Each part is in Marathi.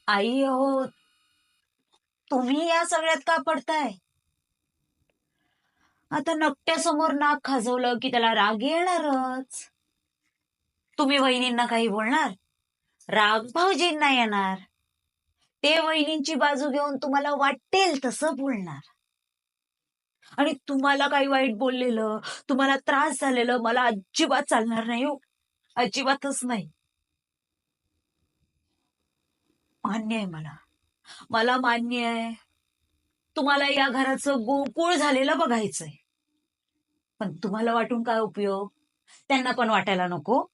आई हो, तुम्ही या सगळ्यात का पडताय? आता नकट्यासमोर नाक खाजवलं की त्याला राग येणारच. तुम्ही वहिनींना काही बोलणार, राग भाऊजींना येणार. ते वहिनींची बाजू घेऊन तुम्हाला वाटेल तसं बोलणार. आणि तुम्हाला काही वाईट बोललेलं, तुम्हाला त्रास झालेलं मला अजिबात चालणार नाही हो. अजिबातच नाही. मान्य आहे मला. मला मान्य आहे. तुम्हाला या घराचं गोकुळ झालेलं बघायचंय. पण तुम्हाला वाटून काय उपयोग? त्यांना पण वाटायला नको.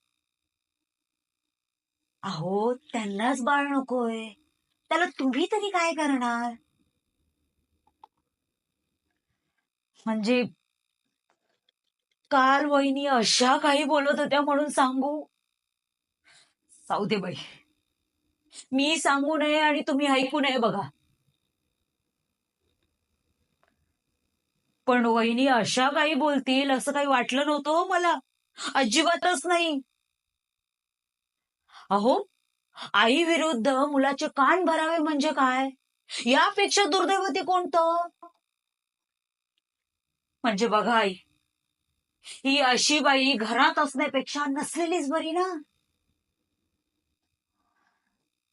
अहो, त्यांनाच बाळ नकोय. त्याला तुम्ही तरी काय करणार? म्हणजे काल वहिनी अशा काही बोलत होत्या म्हणून सांगू? जाऊ दे बाई. मी सांगू नये आणि तुम्ही ऐकू नये बघा. पण वहिनी अशा काही बोलतील असं काही वाटलं नव्हतं हो मला. अजिबातच नाही. अहो, आई विरुद्ध मुलाचे कान भरावे म्हणजे काय? यापेक्षा दुर्दैव ते कोणतं? म्हणजे बघा आई, ही अशी बाई घरात असण्यापेक्षा नसलेलीच बरी ना.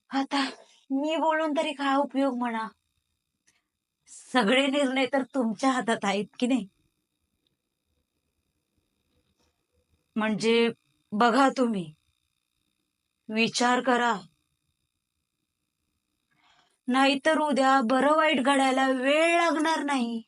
आता मी बोलून तरी काय उपयोग म्हणा. सगळे निर्णय तर तुमच्या हातात आहेत की नाही. म्हणजे बघा तुम्ही, विचार करा. नाहीतर उद्या बरं वाईट घडायला वेळ लागणार नाही.